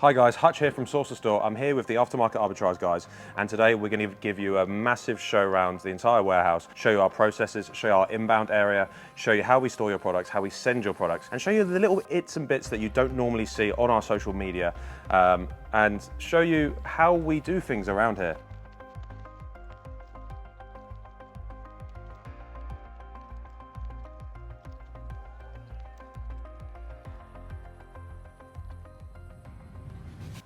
Hi guys, Hutch here from Source to Store. I'm here with the Aftermarket Arbitrage guys, and today we're going to give you a massive show around the entire warehouse, show you our processes, show you our inbound area, show you how we store your products, how we send your products, and show you the little its and bits that you don't normally see on our social media, and show you how we do things around here.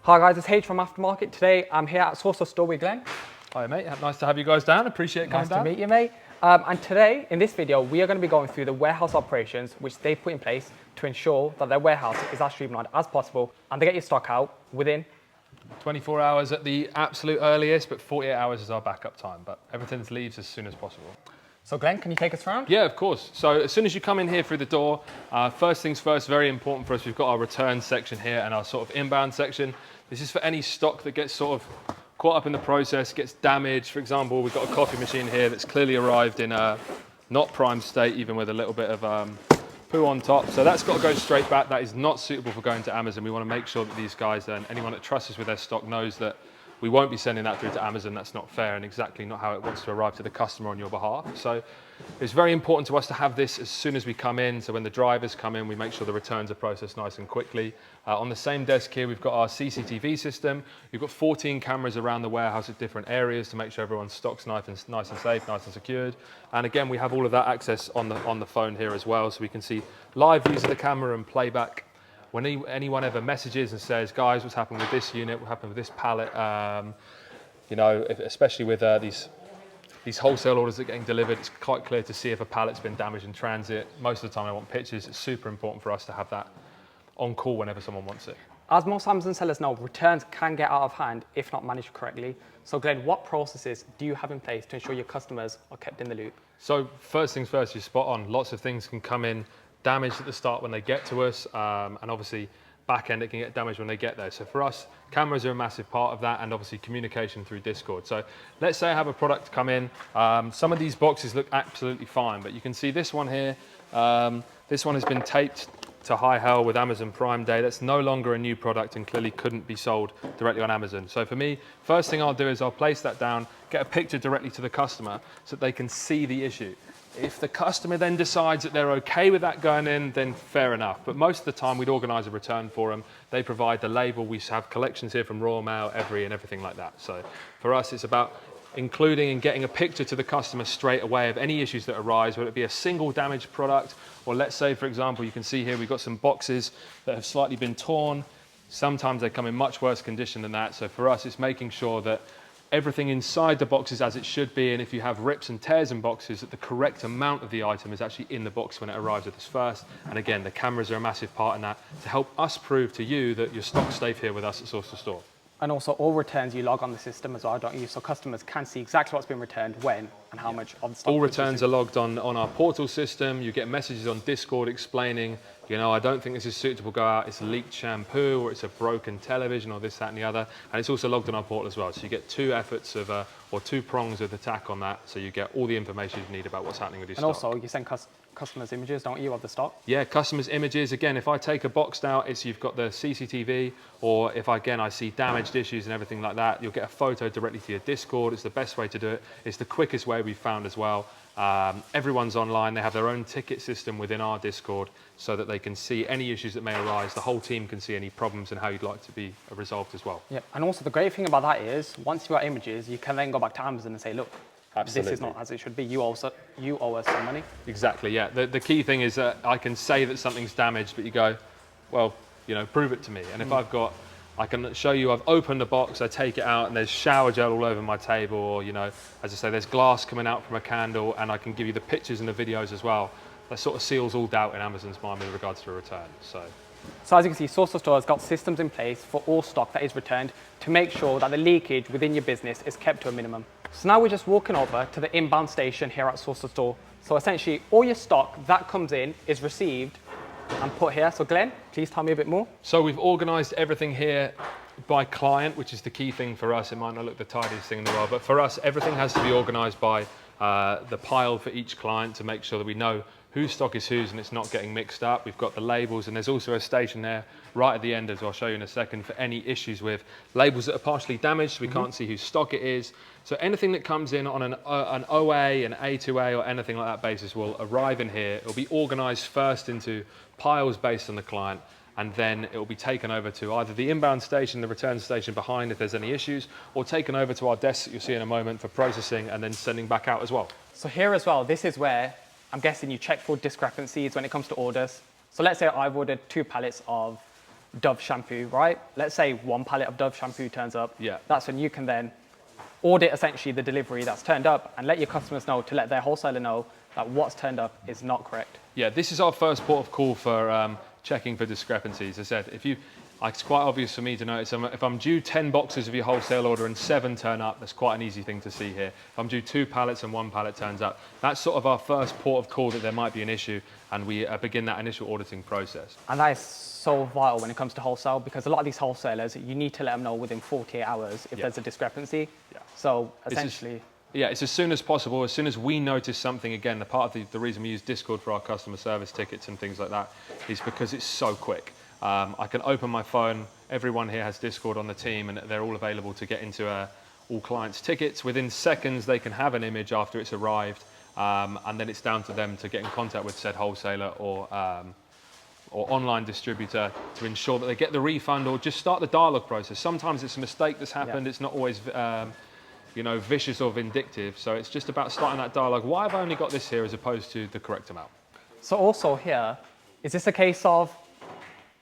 Hi guys, it's H from Aftermarket. Today I'm here at Source to Store with Glenn. Hi mate, nice to have you guys down. Appreciate coming down. Nice to meet you, mate. And today, in this video, we are going to be going through the warehouse operations which they put in place to ensure that their warehouse is as streamlined as possible and they get your stock out within 24 hours at the absolute earliest, but 48 hours is our backup time, but everything leaves as soon as possible. So Glenn, can you take us around? Yeah, of course. So as soon as you come in here through the door, first things first, very important for us, we've got our return section here and our sort of inbound section. This is for any stock that gets sort of caught up in the process, gets damaged. For example, we've got a coffee machine here that's clearly arrived in a not prime state, even with a little bit of poo on top. So that's got to go straight back. That is not suitable for going to Amazon. We want to make sure that these guys and anyone that trusts us with their stock knows that we won't be sending that through to Amazon. That's not fair and exactly not how it wants to arrive to the customer on your behalf. So it's very important to us to have this as soon as we come in. So when the drivers come in, we make sure the returns are processed nice and quickly. On the same desk here, we've got our CCTV system. We've got 14 cameras around the warehouse at different areas to make sure everyone's stock's nice and safe, nice and secured. And again, we have all of that access on the phone here as well. So we can see live views of the camera and playback. When anyone ever messages and says, guys, what's happened with this unit, what happened with this pallet, you know, especially with these wholesale orders that are getting delivered, it's quite clear to see if a pallet's been damaged in transit. Most of the time I want pictures. It's super important for us to have that on call whenever someone wants it. As most Amazon sellers know, returns can get out of hand if not managed correctly. So Glenn, what processes do you have in place to ensure your customers are kept in the loop? So first things first, you're spot on. Lots of things can come in damaged at the start when they get to us, and obviously back end it can get damaged when they get there. So for us, cameras are a massive part of that, and obviously communication through Discord. So let's say I have a product come in. Some of these boxes look absolutely fine, but you can see this one here. This one has been taped to high hell with Amazon Prime Day. That's no longer a new product and clearly couldn't be sold directly on Amazon. So for me, first thing I'll do is I'll place that down, get a picture directly to the customer so that they can see the issue. If the customer then decides that they're okay with that going in, then fair enough. But most of the time we'd organise a return for them. They provide the label. We have collections here from Royal Mail, Every and everything like that. So for us, it's about including and getting a picture to the customer straight away of any issues that arise, whether it be a single damaged product, or let's say, for example, you can see here we've got some boxes that have slightly been torn. Sometimes they come in much worse condition than that. So for us, it's making sure that everything inside the box is as it should be, and if you have rips and tears in boxes, that the correct amount of the item is actually in the box when it arrives with us first. And again, the cameras are a massive part in that to help us prove to you that your stock's safe here with us at Source to Store. And also all returns you log on the system as well, don't you? So customers can see exactly what's been returned, when, and how much of the stock. All returns are logged on our portal system. You get messages on Discord explaining, you know, I don't think this is suitable, go out, it's leaked shampoo, or it's a broken television, or this, that, and the other. And it's also logged on our portal as well. So you get two efforts of, or two prongs of attack on that. So you get all the information you need about what's happening with your stock. And also you send customers images, don't you, of the stock? Yeah, customers images. Again, if I take a box out, it's you've got the CCTV, or if I see damaged issues and everything like that, you'll get a photo directly to your Discord. It's the best way to do it. It's the quickest way we've found as well. Everyone's online. They have their own ticket system within our Discord so that they can see any issues that may arise. The whole team can see any problems and how you'd like to be resolved as well. Yep. And also the great thing about that is once you've got images, you can then go back to Amazon and say, look, absolutely, this is not as it should be. You owe us some money. Exactly, yeah. The key thing is that I can say that something's damaged, but you go, well, you know, prove it to me. And if I can show you I've opened the box, I take it out and there's shower gel all over my table, or, you know, as I say, there's glass coming out from a candle, and I can give you the pictures and the videos as well. That sort of seals all doubt in Amazon's mind with regards to a return. So as you can see, Source to Store has got systems in place for all stock that is returned to make sure that the leakage within your business is kept to a minimum. So now we're just walking over to the inbound station here at Source to Store. So essentially all your stock that comes in is received and put here. So Glenn, please tell me a bit more. So we've organised everything here by client, which is the key thing for us. It might not look the tidiest thing in the world, but for us, everything has to be organised by the pile for each client to make sure that we know whose stock is whose and it's not getting mixed up. We've got the labels, and there's also a station there right at the end, as I'll show you in a second, for any issues with labels that are partially damaged, so we can't see whose stock it is. So anything that comes in on an OA, an A2A, or anything like that basis will arrive in here. It'll be organized first into piles based on the client, and then it will be taken over to either the inbound station, the return station behind if there's any issues, or taken over to our desks that you'll see in a moment for processing and then sending back out as well. So here as well, this is where I'm guessing you check for discrepancies when it comes to orders. So let's say I've ordered 2 pallets of Dove shampoo, right? Let's say 1 pallet of Dove shampoo turns up. Yeah. That's when you can then audit essentially the delivery that's turned up and let your customers know, to let their wholesaler know that what's turned up is not correct. Yeah, this is our first port of call for checking for discrepancies. As I said, it's quite obvious for me to notice if I'm due 10 boxes of your wholesale order and 7 turn up, that's quite an easy thing to see here. If I'm due 2 pallets and 1 pallet turns up, that's sort of our first port of call that there might be an issue, and we begin that initial auditing process. And that is so vital when it comes to wholesale, because a lot of these wholesalers, you need to let them know within 48 hours if there's a discrepancy. Yeah. So essentially... It's as soon as possible. As soon as we notice something, again, the part of the reason we use Discord for our customer service tickets and things like that is because it's so quick. I can open my phone, everyone here has Discord on the team, and they're all available to get into all clients' tickets. Within seconds, they can have an image after it's arrived, and then it's down to them to get in contact with said wholesaler or online distributor to ensure that they get the refund or just start the dialogue process. Sometimes it's a mistake that's happened. It's not always vicious or vindictive. So it's just about starting that dialogue. Why have I only got this here as opposed to the correct amount? So also here, is this a case of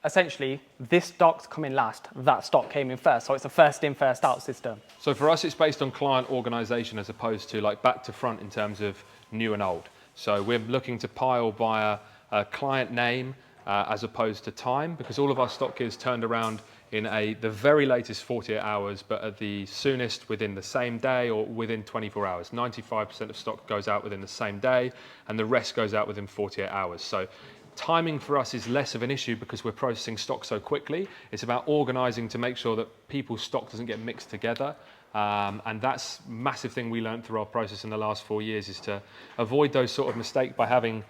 essentially this stock's coming last, that stock came in first, so it's a first in, first out system? So for us, it's based on client organization as opposed to like back to front in terms of new and old. So we're looking to pile by a client name as opposed to time, because all of our stock is turned around in the very latest 48 hours, but at the soonest within the same day or within 24 hours. 95% of stock goes out within the same day, and the rest goes out within 48 hours. So timing for us is less of an issue because we're processing stock so quickly. It's about organizing to make sure that people's stock doesn't get mixed together. And that's a massive thing we learned through our process in the last 4 years, is to avoid those sort of mistakes by having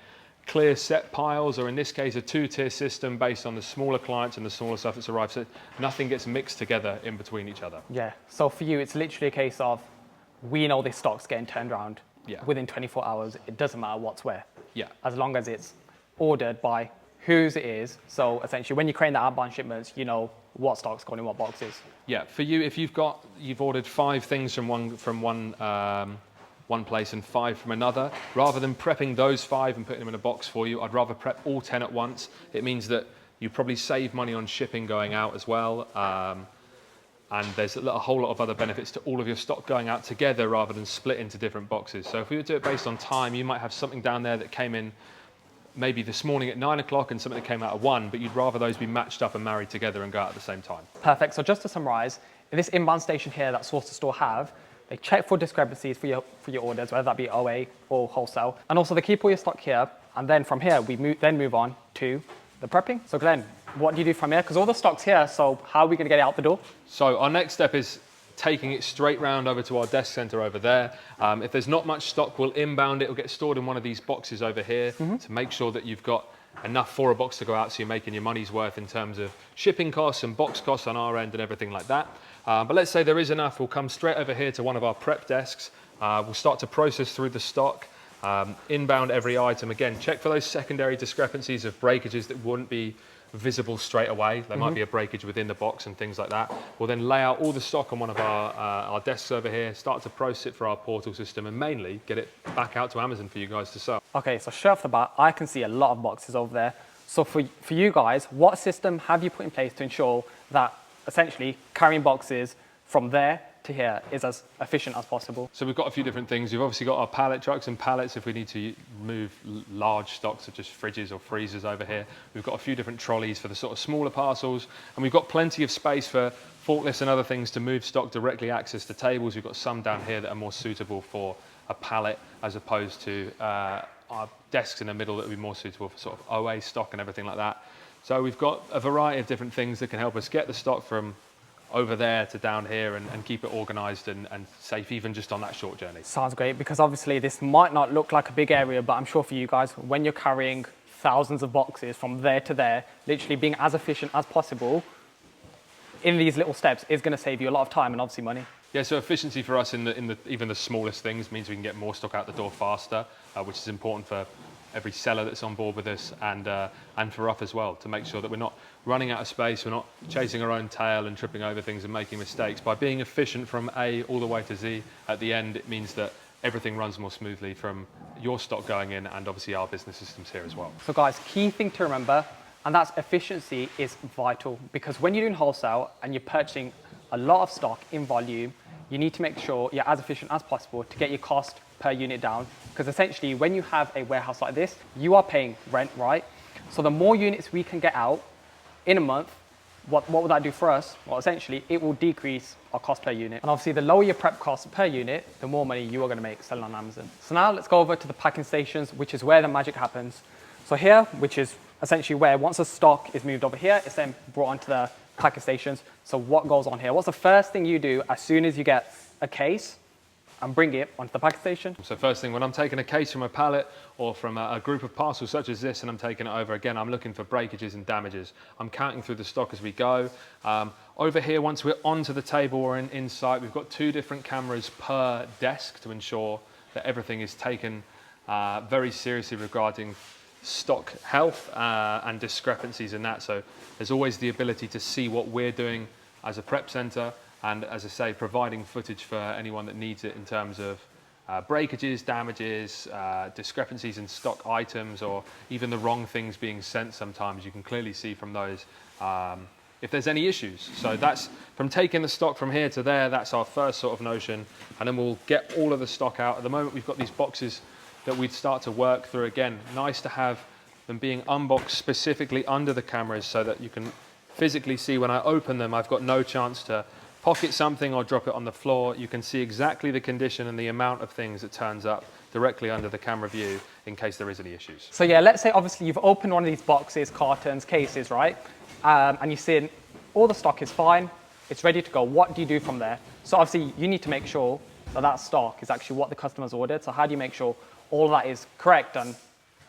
clear set piles, or in this case, a 2-tier system based on the smaller clients and the smaller stuff that's arrived, so nothing gets mixed together in between each other. Yeah, so for you, it's literally a case of, we know this stock's getting turned around within 24 hours. It doesn't matter what's where. Yeah. As long as it's ordered by whose it is. So essentially, when you're creating the outbound shipments, you know what stock's going in what boxes. Yeah, for you, if you've ordered 5 things from one place and 5 from another, rather than prepping those 5 and putting them in a box for you, I'd rather prep all 10 at once. It means that you probably save money on shipping going out as well. And there's a whole lot of other benefits to all of your stock going out together rather than split into different boxes. So if we were to do it based on time, you might have something down there that came in maybe this morning at 9 o'clock and something that came out at 1, but you'd rather those be matched up and married together and go out at the same time. Perfect. So just to summarize, in this inbound station here that Source to Store have, they check for discrepancies for your orders, whether that be OA or wholesale. And also they keep all your stock here. And then from here, we move on to the prepping. So Glenn, what do you do from here? Because all the stock's here, so how are we gonna get it out the door? So our next step is taking it straight round over to our desk center over there. If there's not much stock, we'll inbound it. It'll get stored in one of these boxes over here to make sure that you've got enough for a box to go out, so you're making your money's worth in terms of shipping costs and box costs on our end and everything like that. But let's say there is enough, we'll come straight over here to one of our prep desks. We'll start to process through the stock, inbound every item. Again, check for those secondary discrepancies of breakages that wouldn't be visible straight away. There might be a breakage within the box and things like that. We'll then lay out all the stock on one of our desks over here, start to process it for our portal system, and mainly get it back out to Amazon for you guys to sell. Okay, so straight off the bat, I can see a lot of boxes over there. So for you guys, what system have you put in place to ensure that essentially carrying boxes from there to here is as efficient as possible? So we've got a few different things. We've obviously got our pallet trucks and pallets if we need to move large stocks such as fridges or freezers over here. We've got a few different trolleys for the sort of smaller parcels, and we've got plenty of space for forklifts and other things to move stock directly access to tables. We've got some down here that are more suitable for a pallet as opposed to our desks in the middle that would be more suitable for sort of OA stock and everything like that. So we've got a variety of different things that can help us get the stock from over there to down here and keep it organized and safe even just on that short journey. Sounds great, because obviously this might not look like a big area, but I'm sure for you guys, when you're carrying thousands of boxes from there to there, literally being as efficient as possible in these little steps is going to save you a lot of time and obviously money. Yeah, so efficiency for us in the even the smallest things means we can get more stock out the door faster, which is important for every seller that's on board with us, and for us as well, to make sure that we're not running out of space, we're not chasing our own tail and tripping over things and making mistakes. By being efficient from A all the way to Z at the end, it means that everything runs more smoothly from your stock going in and obviously our business systems here as well. So guys, key thing to remember, and that's efficiency is vital, because when you're doing wholesale and you're purchasing a lot of stock in volume, you need to make sure you're as efficient as possible to get your cost per unit down. Because essentially, when you have a warehouse like this, you are paying rent, right? So the more units we can get out in a month, what will that do for us? Well, essentially, it will decrease our cost per unit. And obviously, the lower your prep cost per unit, the more money you are going to make selling on Amazon. So now let's go over to the packing stations, which is where the magic happens. So here, which is essentially where once the stock is moved over here, it's then brought onto the packing stations. So what goes on here? What's the first thing you do as soon as you get a case and bring it onto the packing station? So first thing, when I'm taking a case from a pallet or from a group of parcels such as this and I'm taking it over, again, I'm looking for breakages and damages. I'm counting through the stock as we go. Over here, once we're onto the table or in sight, we've got 2 different cameras per desk to ensure that everything is taken very seriously regarding stock health and discrepancies in that. So there's always the ability to see what we're doing as a prep center, and as I say, providing footage for anyone that needs it in terms of breakages, damages, discrepancies in stock items, or even the wrong things being sent sometimes. You can clearly see from those if there's any issues. So that's from taking the stock from here to there, that's our first sort of notion, and then we'll get all of the stock out. At the moment, we've got these boxes that we'd start to work through. Again, nice to have them being unboxed specifically under the cameras so that you can physically see when I open them, I've got no chance to pocket something or drop it on the floor. You can see exactly the condition and the amount of things that turns up directly under the camera view in case there is any issues. So yeah, let's say obviously you've opened one of these boxes, cartons, cases, right? And you've seen all the stock is fine, it's ready to go. What do you do from there? So obviously you need to make sure that that stock is actually what the customer's ordered. So how do you make sure all of that is correct, and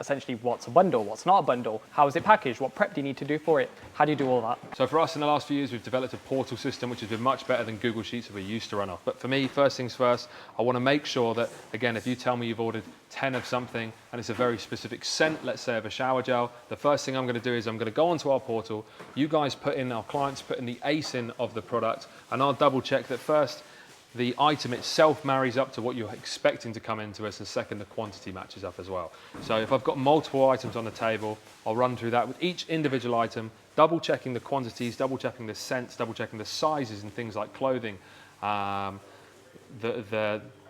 essentially what's a bundle, what's not a bundle, how is it packaged, what prep do you need to do for it, how do you do all that? So for us in the last few years, we've developed a portal system which has been much better than Google Sheets that we used to run off. But for me, first things first, I want to make sure that, again, if you tell me you've ordered 10 of something and it's a very specific scent, let's say of a shower gel, the first thing I'm going to do is I'm going to go onto our portal, you guys put in, our clients put in the ASIN of the product, and I'll double check that first the item itself marries up to what you're expecting to come into us, and second, the quantity matches up as well. So if I've got multiple items on the table, I'll run through that with each individual item, double checking the quantities, double checking the scents, double checking the sizes and things like clothing, the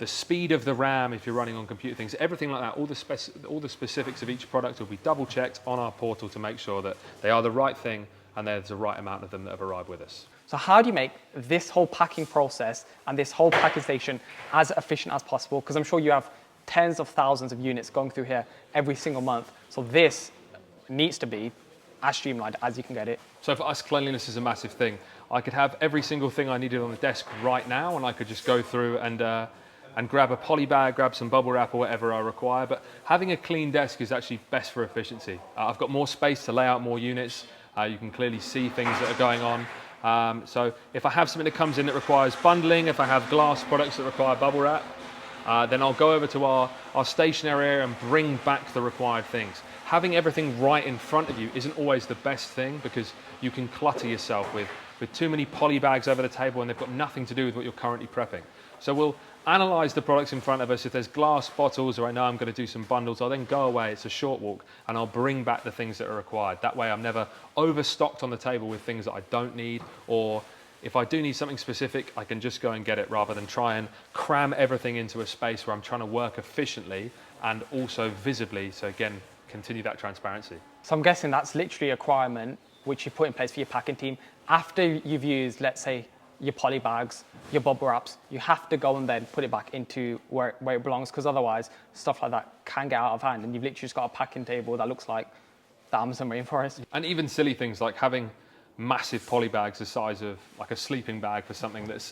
speed of the RAM if you're running on computer things, everything like that, all the specifics of each product will be double checked on our portal to make sure that they are the right thing and there's the right amount of them that have arrived with us. So how do you make this whole packing process and this whole packing station as efficient as possible? Because I'm sure you have tens of thousands of units going through here every single month. So this needs to be as streamlined as you can get it. So for us, cleanliness is a massive thing. I could have every single thing I needed on the desk right now, and I could just go through and grab a poly bag, grab some bubble wrap or whatever I require. But having a clean desk is actually best for efficiency. I've got more space to lay out more units. You can clearly see things that are going on. So if I have something that comes in that requires bundling, if I have glass products that require bubble wrap, then I'll go over to our stationary area and bring back the required things. Having everything right in front of you isn't always the best thing, because you can clutter yourself with too many poly bags over the table and they've got nothing to do with what you're currently prepping. So we'll analyze the products in front of us. If there's glass bottles, or I know I'm going to do some bundles, I'll then go away, it's a short walk, and I'll bring back the things that are required. That way I'm never overstocked on the table with things that I don't need, or if I do need something specific, I can just go and get it rather than try and cram everything into a space where I'm trying to work efficiently and also visibly. So again, continue that transparency. So I'm guessing that's literally a requirement which you put in place for your packing team. After you've used, let's say, your poly bags, your bubble wraps, you have to go and then put it back into where it belongs, because otherwise stuff like that can get out of hand and you've literally just got a packing table that looks like the Amazon rainforest. And even silly things like having massive poly bags the size of like a sleeping bag for something that's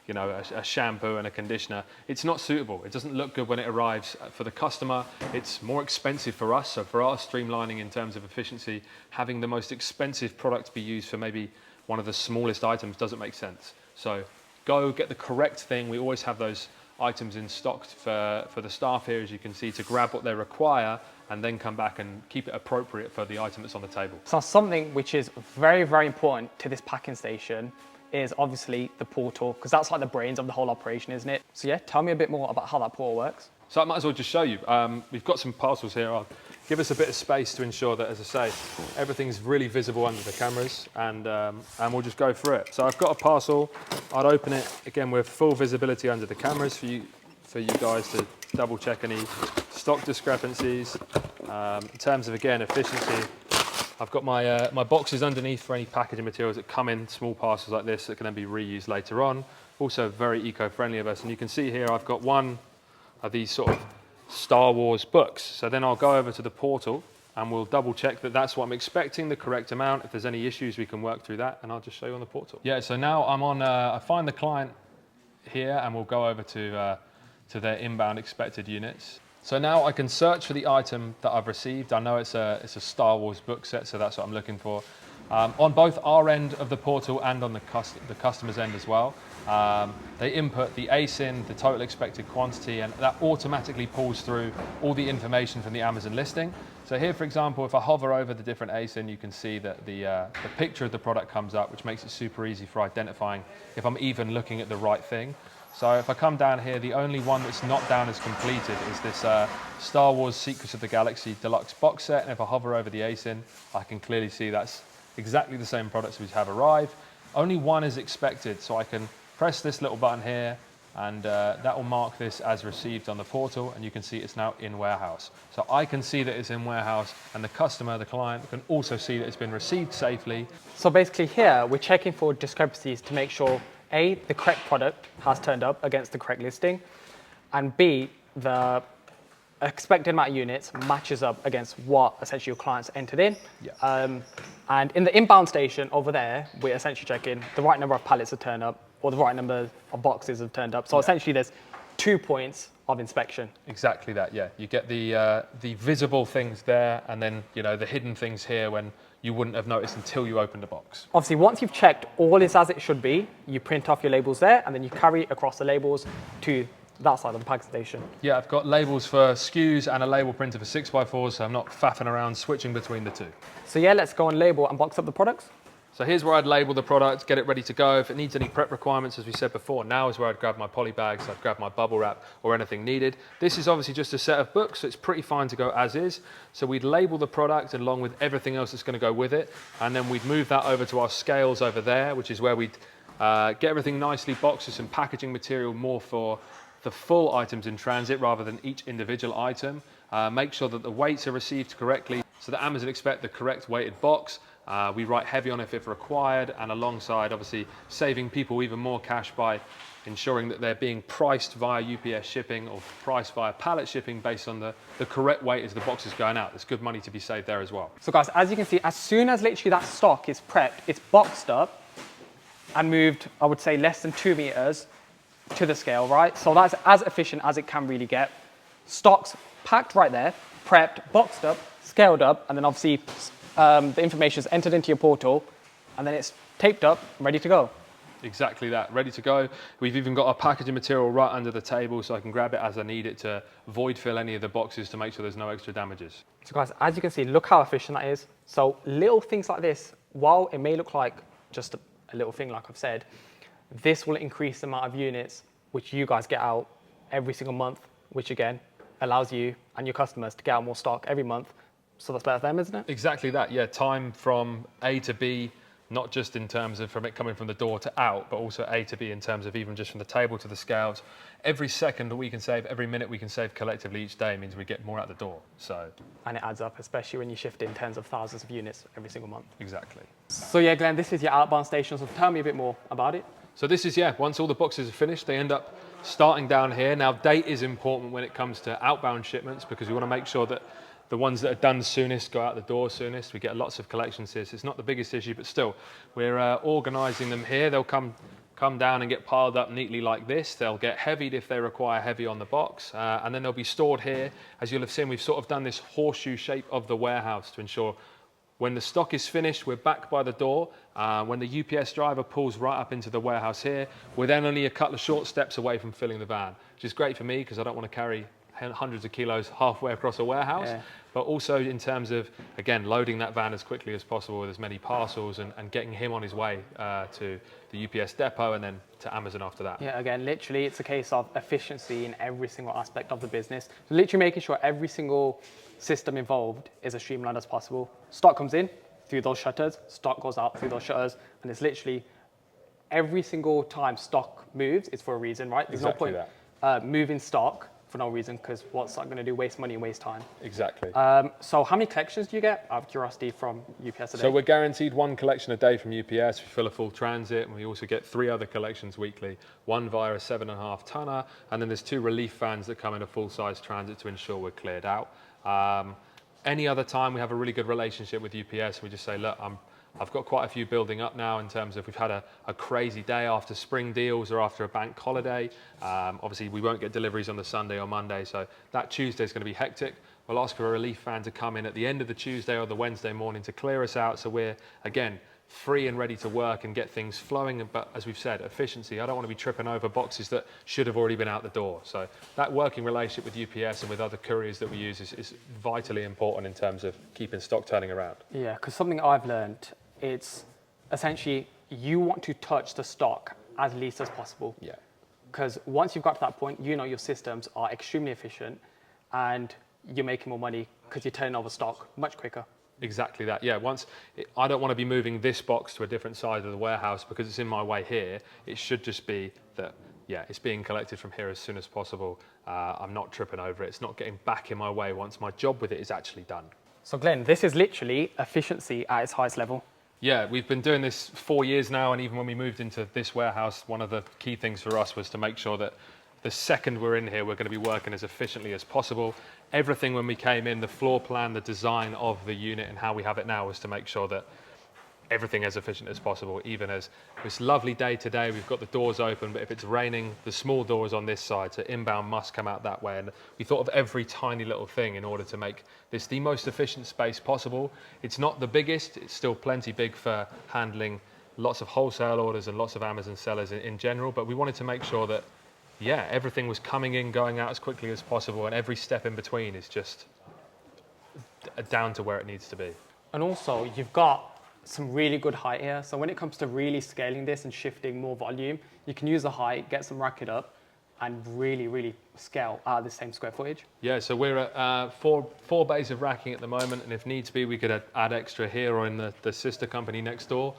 you know, a shampoo and a conditioner. It's not suitable. It doesn't look good when it arrives for the customer. It's more expensive for us. So for our streamlining in terms of efficiency, having the most expensive product be used for maybe one of the smallest items doesn't make sense. So go get the correct thing. We always have those items in stock for the staff here, as you can see, to grab what they require and then come back and keep it appropriate for the item that's on the table. So something which is very, very important to this packing station is obviously the portal, because that's like the brains of the whole operation, isn't it? So yeah, tell me a bit more about how that portal works. So I might as well just show you. We've got some parcels here. I'll give us a bit of space to ensure that, as I say, everything's really visible under the cameras, and we'll just go through it. So I've got a parcel. I'd open it, again, with full visibility under the cameras for you guys to double check any stock discrepancies. In terms of, again, efficiency, I've got my boxes underneath for any packaging materials that come in small parcels like this that can then be reused later on. Also very eco-friendly of us. And you can see here I've got one of these sort of Star Wars books. So then I'll go over to the portal and we'll double check that that's what I'm expecting, the correct amount. If there's any issues, we can work through that, and I'll just show you on the portal. Yeah, so now I'm on, I find the client here and we'll go over to their inbound expected units. So now I can search for the item that I've received. I know it's a Star Wars book set, so that's what I'm looking for. On both our end of the portal and on the customer's end as well. They input the ASIN, the total expected quantity, and that automatically pulls through all the information from the Amazon listing. So here, for example, if I hover over the different ASIN, you can see that the picture of the product comes up, which makes it super easy for identifying if I'm even looking at the right thing. So if I come down here, the only one that's not down as completed is this Star Wars Secrets of the Galaxy Deluxe box set. And if I hover over the ASIN, I can clearly see that's exactly the same products we have arrived. Only one is expected, so I can press this little button here, and that will mark this as received on the portal, and you can see it's now in warehouse. So I can see that it's in warehouse, and the customer, the client, can also see that it's been received safely. So basically here, we're checking for discrepancies to make sure A, the correct product has turned up against the correct listing, and B, the expected amount of units matches up against what essentially your clients entered in. Yeah. And in the inbound station over there, we're essentially checking the right number of pallets have turned up or the right number of boxes have turned up. So essentially there's 2 points of inspection. Exactly that, yeah. You get the visible things there, and then, you know, the hidden things here when you wouldn't have noticed until you opened the box. Obviously, once you've checked all is as it should be, you print off your labels there, and then you carry across the labels to that side of the packing station. Yeah, I've got labels for SKUs and a label printer for 6x4s, so I'm not faffing around switching between the two. So yeah, let's go and label and box up the products. So here's where I'd label the product, get it ready to go. If it needs any prep requirements, as we said before, now is where I'd grab my poly bags, I'd grab my bubble wrap or anything needed. This is obviously just a set of books, so it's pretty fine to go as is. So we'd label the product along with everything else that's going to go with it, and then we'd move that over to our scales over there, which is where we'd get everything nicely boxed with some packaging material more for the full items in transit rather than each individual item. Make sure that the weights are received correctly so that Amazon expect the correct weighted box. We write heavy on it if required, and alongside obviously saving people even more cash by ensuring that they're being priced via UPS shipping or priced via pallet shipping based on the correct weight as the box is going out. There's good money to be saved there as well. So guys, as you can see, as soon as literally that stock is prepped, it's boxed up and moved, I would say less than 2 meters to the scale, right? So that's as efficient as it can really get. Stock's packed right there, prepped, boxed up, scaled up, and then obviously the information is entered into your portal, and then it's taped up, ready to go. Exactly that, ready to go. We've even got our packaging material right under the table, so I can grab it as I need it to void fill any of the boxes to make sure there's no extra damages. So guys, as you can see, look how efficient that is. So little things like this, while it may look like just a little thing like I've said, this will increase the amount of units which you guys get out every single month, which again allows you and your customers to get out more stock every month. So that's better for them, isn't it? Exactly that, yeah. Time from A to B, not just in terms of from it coming from the door to out, but also A to B in terms of even just from the table to the scales. Every second that we can save, every minute we can save collectively each day means we get more out the door. And it adds up, especially when you shift in tens of thousands of units every single month. Exactly. So yeah, Glenn, this is your outbound station. So tell me a bit more about it. So this is, yeah, once all the boxes are finished, they end up starting down here. Now, date is important when it comes to outbound shipments because we want to make sure that the ones that are done soonest go out the door soonest. We get lots of collections here, so it's not the biggest issue, but still, we're organising them here. They'll come down and get piled up neatly like this. They'll get heavied if they require heavy on the box, and then they'll be stored here. As you'll have seen, we've sort of done this horseshoe shape of the warehouse to ensure when the stock is finished, we're back by the door. When the UPS driver pulls right up into the warehouse here, we're then only a couple of short steps away from filling the van, which is great for me because I don't want to carry hundreds of kilos halfway across a warehouse, but also in terms of, again, loading that van as quickly as possible with as many parcels and getting him on his way to the UPS depot and then to Amazon after that. Yeah, again, literally it's a case of efficiency in every single aspect of the business. So literally making sure every single system involved is as streamlined as possible. Stock comes in through those shutters, stock goes out through those shutters, and it's literally every single time stock moves, it's for a reason, right? There's Exactly no point moving stock for no reason, because what's that going to do? Waste money and waste time. Exactly. So how many collections do you get, out of curiosity, from UPS a day? So we're guaranteed one collection a day from UPS. We fill a full transit, and we also get 3 other collections weekly, one via a 7.5 tonner, and then there's 2 relief vans that come in a full-size transit to ensure we're cleared out. Any other time we have a really good relationship with UPS. We just say, look, I've got quite a few building up now in terms of we've had a crazy day after spring deals or after a bank holiday. Obviously, we won't get deliveries on the Sunday or Monday, so that Tuesday is going to be hectic. We'll ask for a relief van to come in at the end of the Tuesday or the Wednesday morning to clear us out, so we're, again, free and ready to work and get things flowing. But as we've said, efficiency. I don't want to be tripping over boxes that should have already been out the door. So that working relationship with UPS and with other couriers that we use is vitally important in terms of keeping stock turning around. Yeah, because something I've learned, it's essentially you want to touch the stock as least as possible. Yeah. Because once you've got to that point, you know your systems are extremely efficient and you're making more money because you're turning over stock much quicker. Exactly that. Yeah. I don't want to be moving this box to a different side of the warehouse because it's in my way here. It should just be that, yeah, it's being collected from here as soon as possible. I'm not tripping over it. It's not getting back in my way once my job with it is actually done. So Glenn, this is literally efficiency at its highest level. Yeah, we've been doing this 4 years now, and even when we moved into this warehouse, one of the key things for us was to make sure that the second we're in here, we're going to be working as efficiently as possible. Everything when we came in, the floor plan, the design of the unit and how we have it now was to make sure that everything as efficient as possible, even as this lovely day today, we've got the doors open, but if it's raining, the small doors on this side, so inbound must come out that way. And we thought of every tiny little thing in order to make this the most efficient space possible. It's not the biggest, it's still plenty big for handling lots of wholesale orders and lots of Amazon sellers in general, but we wanted to make sure that, yeah, everything was coming in, going out as quickly as possible, and every step in between is just down to where it needs to be. And also, you've got some really good height here. So when it comes to really scaling this and shifting more volume, you can use the height, get some racket up, and really scale out of the same square footage. Yeah, so we're at four bays of racking at the moment, and if needs be, we could add extra here or in the sister company next door.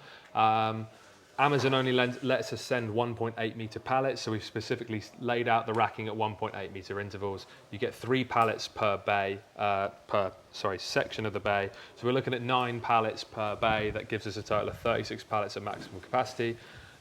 Amazon only lets us send 1.8 meter pallets, so we've specifically laid out the racking at 1.8 meter intervals. You get 3 pallets per bay, section of the bay. So we're looking at 9 pallets per bay. That gives us a total of 36 pallets at maximum capacity.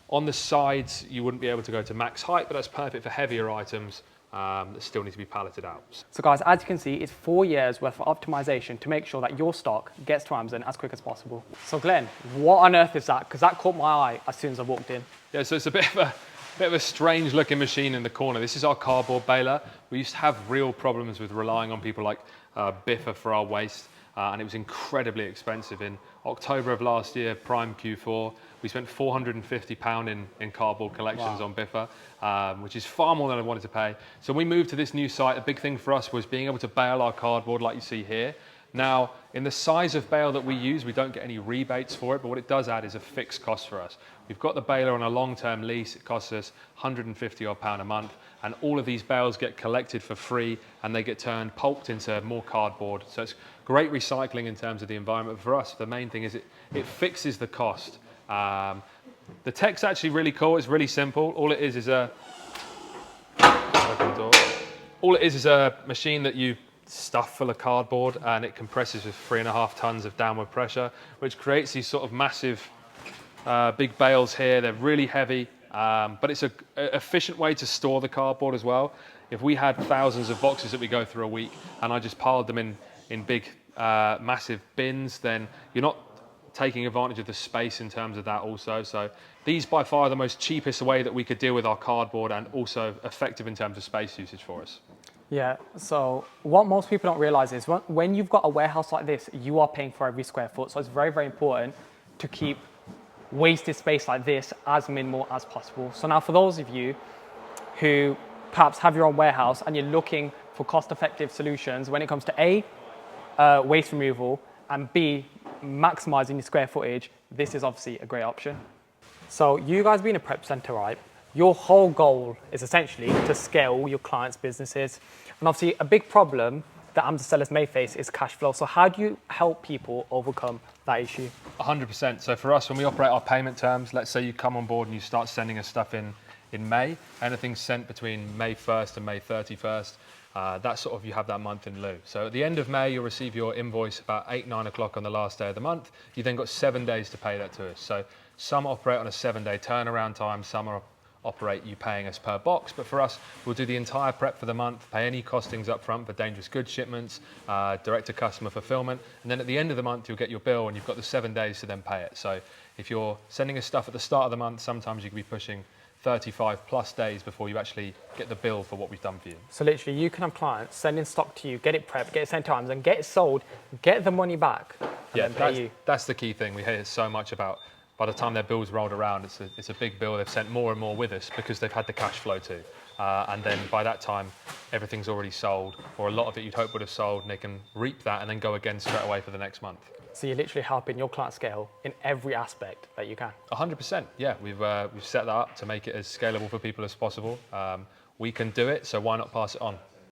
On the sides, you wouldn't be able to go to max height, but that's perfect for heavier items that still need to be palleted out. So guys, as you can see, it's 4 years worth of optimization to make sure that your stock gets to Amazon as quick as possible. So Glenn, what on earth is that? Because that caught my eye as soon as I walked in. Yeah, so it's a bit of a strange looking machine in the corner. This is our cardboard baler. We used to have real problems with relying on people like Biffa for our waste, and it was incredibly expensive. In October of last year, prime Q4, we spent £450 in cardboard collections on Biffa, which is far more than I wanted to pay. So we moved to this new site. A big thing for us was being able to bale our cardboard like you see here. Now, in the size of bale that we use, we don't get any rebates for it, but what it does add is a fixed cost for us. We've got the baler on a long-term lease. It costs us £150 odd a month, and all of these bales get collected for free, and they get turned, pulped into more cardboard. So it's great recycling in terms of the environment. For us, the main thing is it fixes the cost. The tech's actually really cool. It's really simple. All it is a machine that you stuff full of cardboard, and it compresses with 3.5 tons of downward pressure, which creates these sort of massive big bales here. They're really heavy, but it's an efficient way to store the cardboard as well. If we had thousands of boxes that we go through a week and I just piled them in in big, massive bins, then you're not taking advantage of the space in terms of that also. So these by far are the most cheapest way that we could deal with our cardboard, and also effective in terms of space usage for us. Yeah, so what most people don't realize is when you've got a warehouse like this, you are paying for every square foot. So it's very, very important to keep wasted space like this as minimal as possible. So now for those of you who perhaps have your own warehouse and you're looking for cost-effective solutions when it comes to A, waste removal, and B, maximizing your square footage, this is obviously a great option. So you guys being a prep center, right? Your whole goal is essentially to scale your clients' businesses. And obviously a big problem that Amazon sellers may face is cash flow. So how do you help people overcome that issue? 100%. So for us, when we operate our payment terms, let's say you come on board and you start sending us stuff in May, anything sent between May 1st and May 31st, that's sort of, you have that month in lieu. So at the end of May, you'll receive your invoice about 8, 9 o'clock on the last day of the month. You then got 7 days to pay that to us. So some operate on a 7-day turnaround time, some operate you paying us per box, but for us, we'll do the entire prep for the month, pay any costings up front for dangerous goods shipments, direct to customer fulfillment, and then at the end of the month, you'll get your bill and you've got the 7 days to then pay it. So if you're sending us stuff at the start of the month, sometimes you could be pushing 35 plus days before you actually get the bill for what we've done for you. So literally you can have clients sending stock to you, get it prepped, get it sent to Amazon, get it sold, get the money back, and then pay you. That's the key thing. We hear so much about, by the time their bill's rolled around, it's a big bill. They've sent more and more with us because they've had the cash flow too. And then by that time, everything's already sold, or a lot of it you'd hope would have sold, and they can reap that and then go again straight away for the next month. So you're literally helping your client scale in every aspect that you can. 100%, yeah. We've set that up to make it as scalable for people as possible. We can do it, so why not pass it on?